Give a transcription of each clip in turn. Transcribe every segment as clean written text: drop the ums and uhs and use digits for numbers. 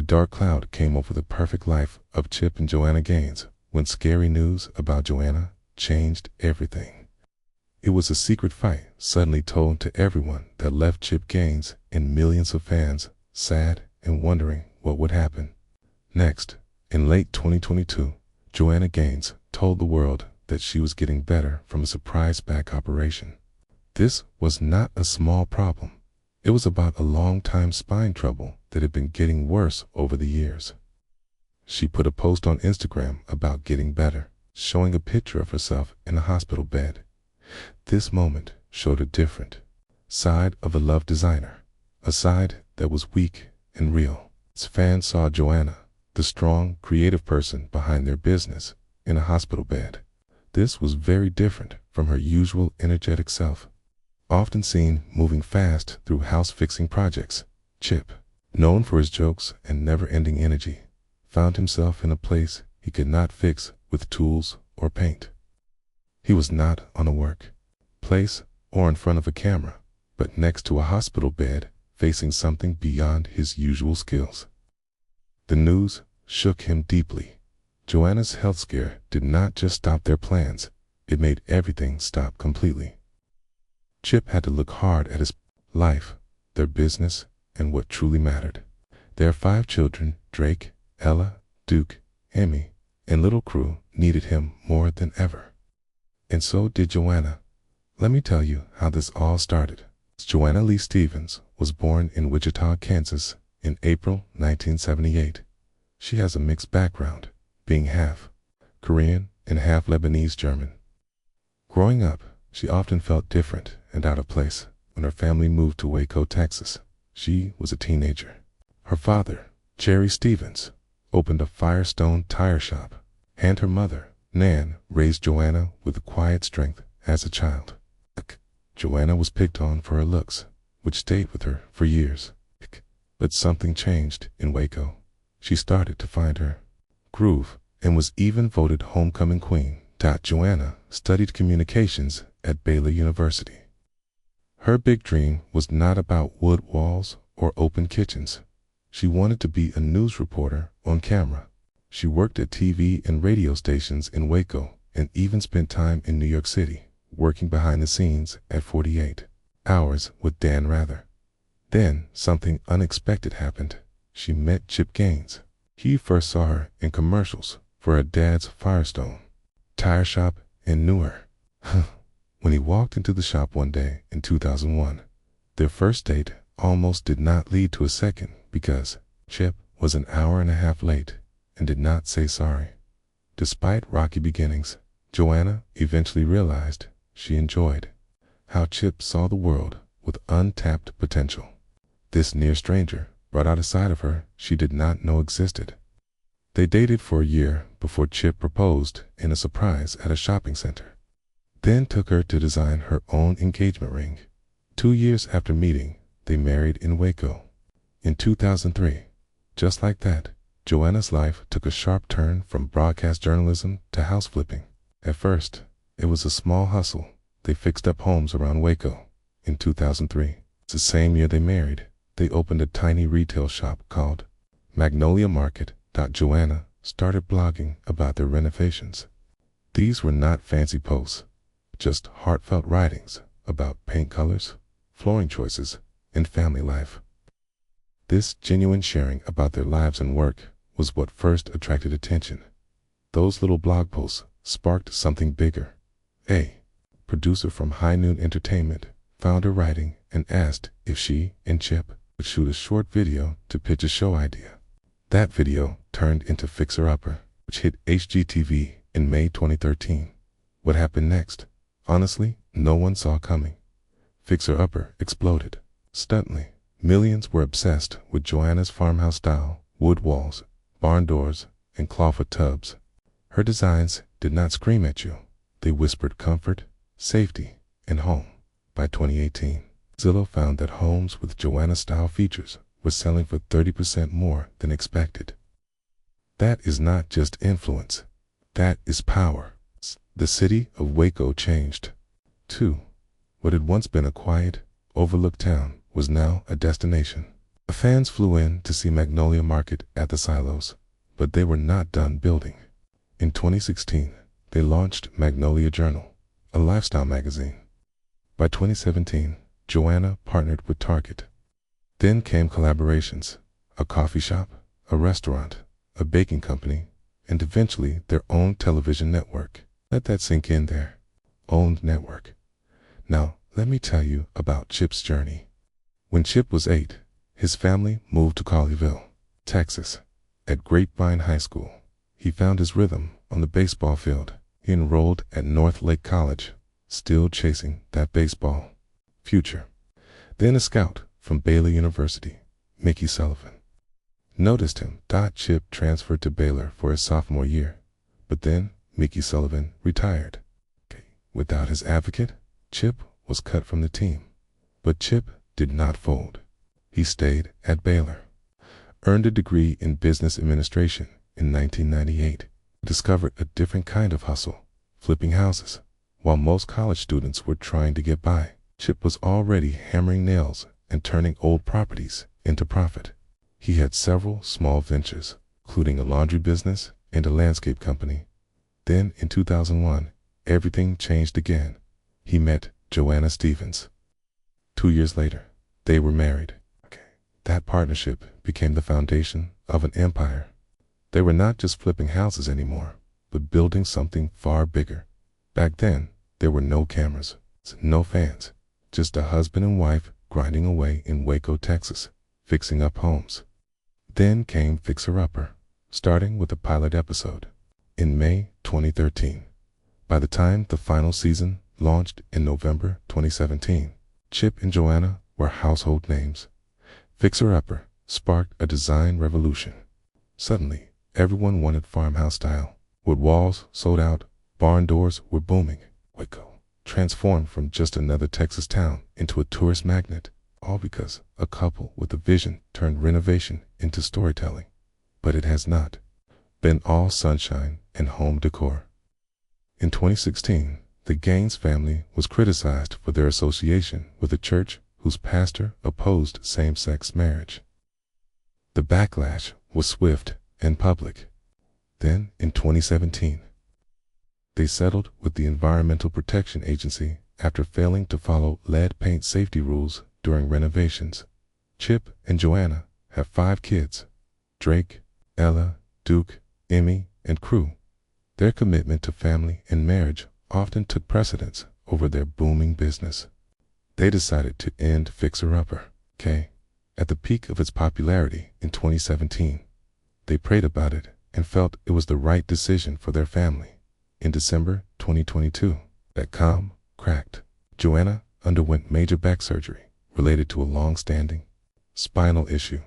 A dark cloud came over the perfect life of Chip and Joanna Gaines when scary news about Joanna changed everything. It was a secret fight suddenly told to everyone that left Chip Gaines and millions of fans sad and wondering what would happen next. In late 2022, Joanna Gaines told the world that she was getting better from a surprise back operation. This was not a small problem. It was about a long-time spine trouble that had been getting worse over the years. She put a post on Instagram about getting better, showing a picture of herself in a hospital bed. This moment showed a different side of a loved designer, a side that was weak and real. As fans saw Joanna, the strong, creative person behind their business, in a hospital bed. This was very different from her usual energetic self. Often seen moving fast through house-fixing projects, Chip, known for his jokes and never-ending energy, found himself in a place he could not fix with tools or paint. He was not on a work place or in front of a camera, but next to a hospital bed facing something beyond his usual skills. The news shook him deeply. Joanna's health scare did not just stop their plans, it made everything stop completely. Chip had to look hard at his life, their business, and what truly mattered. Their 5 children, Drake, Ella, Duke, Emmy, and little crew, needed him more than ever. And so did Joanna. Let me tell you how this all started. Joanna Lee Stevens was born in Wichita, Kansas in April 1978. She has a mixed background, being half Korean and half Lebanese-German. Growing up, she often felt different and out of place. When her family moved to Waco, Texas, she was a teenager. Her father, Jerry Stevens, opened a Firestone tire shop, and her mother, Nan, raised Joanna with quiet strength as a child. Joanna was picked on for her looks, which stayed with her for years. But something changed in Waco. She started to find her groove and was even voted homecoming queen. Joanna studied communications at Baylor University. Her big dream was not about wood walls or open kitchens. She wanted to be a news reporter on camera. She worked at TV and radio stations in Waco and even spent time in New York City, working behind the scenes at 48 Hours with Dan Rather. Then something unexpected happened. She met Chip Gaines. He first saw her in commercials for her dad's Firestone tire shop and knew her. When he walked into the shop one day in 2001, their first date almost did not lead to a second because Chip was an hour and a half late and did not say sorry. Despite rocky beginnings, Joanna eventually realized she enjoyed how Chip saw the world with untapped potential. This near stranger brought out a side of her she did not know existed. They dated for a year before Chip proposed in a surprise at a shopping center, then took her to design her own engagement ring. 2 years after meeting, they married in Waco. In 2003, just like that, Joanna's life took a sharp turn from broadcast journalism to house flipping. At first, it was a small hustle. They fixed up homes around Waco. In 2003, it's the same year they married, they opened a tiny retail shop called Magnolia Market. Joanna started blogging about their renovations. These were not fancy posts, just heartfelt writings about paint colors, flooring choices, and family life. This genuine sharing about their lives and work was what first attracted attention. Those little blog posts sparked something bigger. A producer from High Noon Entertainment found her writing and asked if she and Chip would shoot a short video to pitch a show idea. That video turned into Fixer Upper, which hit HGTV in May 2013. What happened next? Honestly, no one saw coming. Fixer Upper exploded. Suddenly, millions were obsessed with Joanna's farmhouse-style wood walls, barn doors, and clawfoot tubs. Her designs did not scream at you. They whispered comfort, safety, and home. By 2018, Zillow found that homes with Joanna-style features were selling for 30% more than expected. That is not just influence. That is power. The city of Waco changed. 2. What had once been a quiet, overlooked town was now a destination. The fans flew in to see Magnolia Market at the silos, but they were not done building. In 2016, they launched Magnolia Journal, a lifestyle magazine. By 2017, Joanna partnered with Target. Then came collaborations, a coffee shop, a restaurant, a baking company, and eventually their own television network. Let that sink in there. Owned network. Now, let me tell you about Chip's journey. When Chip was 8, his family moved to Colleyville, Texas. At Grapevine High School, he found his rhythm on the baseball field. He enrolled at North Lake College, still chasing that baseball future. Then a scout from Baylor University, Mickey Sullivan, noticed him. Chip transferred to Baylor for his sophomore year, but then Mickey Sullivan retired. Without his advocate, Chip was cut from the team. But Chip did not fold. He stayed at Baylor, earned a degree in business administration in 1998, discovered a different kind of hustle, flipping houses. While most college students were trying to get by, Chip was already hammering nails and turning old properties into profit. He had several small ventures, including a laundry business and a landscape company. Then in 2001, everything changed again. He met Joanna Stevens. 2 years later, they were married. That partnership became the foundation of an empire. They were not just flipping houses anymore, but building something far bigger. Back then, there were no cameras, no fans, just a husband and wife grinding away in Waco, Texas, fixing up homes. Then came Fixer Upper, starting with a pilot episode in May 2013. By the time the final season launched in November 2017, Chip and Joanna were household names. Fixer Upper sparked a design revolution. Suddenly, everyone wanted farmhouse style. Wood walls sold out, barn doors were booming. Waco transformed from just another Texas town into a tourist magnet, all because a couple with a vision turned renovation into storytelling. But it has not been all sunshine and home decor. In 2016, the Gaines family was criticized for their association with a church whose pastor opposed same-sex marriage. The backlash was swift and public. Then, in 2017, they settled with the Environmental Protection Agency after failing to follow lead paint safety rules during renovations. Chip and Joanna have 5 kids: Drake, Ella, Duke, Emmy, and Crew. Their commitment to family and marriage often took precedence over their booming business. They decided to end Fixer Upper, at the peak of its popularity in 2017. They prayed about it and felt it was the right decision for their family. In December 2022, that calm cracked. Joanna underwent major back surgery related to a long-standing spinal issue.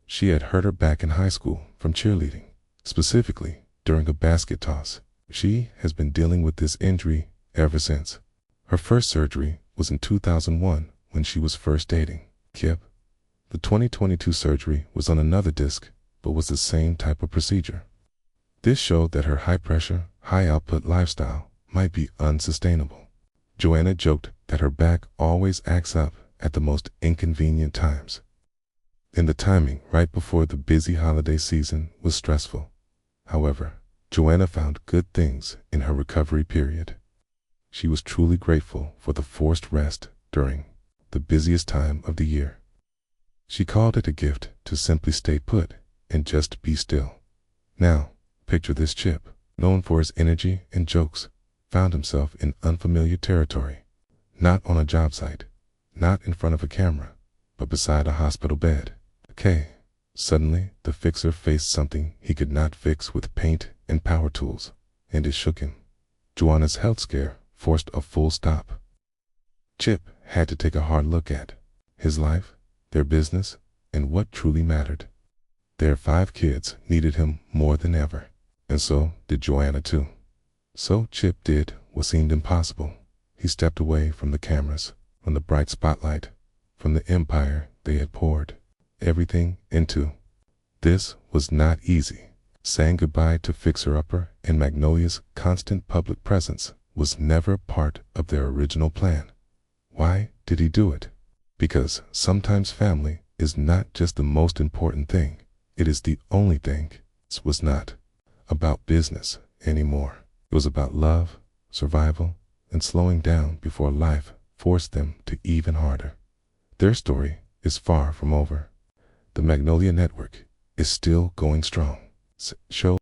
She had hurt her back in high school from cheerleading, specifically during a basket toss. She has been dealing with this injury ever since. Her first surgery was in 2001 when she was first dating Kip. The 2022 surgery was on another disc, but was the same type of procedure. This showed that her high-pressure, high-output lifestyle might be unsustainable. Joanna joked that her back always acts up at the most inconvenient times. And the timing right before the busy holiday season was stressful. However, Joanna found good things in her recovery period. She was truly grateful for the forced rest during the busiest time of the year. She called it a gift to simply stay put and just be still. Now, picture this Chip, known for his energy and jokes, found himself in unfamiliar territory. Not on a job site, not in front of a camera, but beside a hospital bed. Suddenly, the fixer faced something he could not fix with paint and power tools, and it shook him. Joanna's health scare forced a full stop. Chip had to take a hard look at his life, their business, and what truly mattered. Their 5 kids needed him more than ever, and so did Joanna too. So Chip did what seemed impossible. He stepped away from the cameras, from the bright spotlight, from the empire they had poured everything into. This was not easy. Saying goodbye to Fixer Upper and Magnolia's constant public presence was never part of their original plan. Why did he do it? Because sometimes family is not just the most important thing, it is the only thing. It was not about business anymore. It was about love, survival, and slowing down before life forced them to even harder. Their story is far from over. The Magnolia Network is still going strong. Show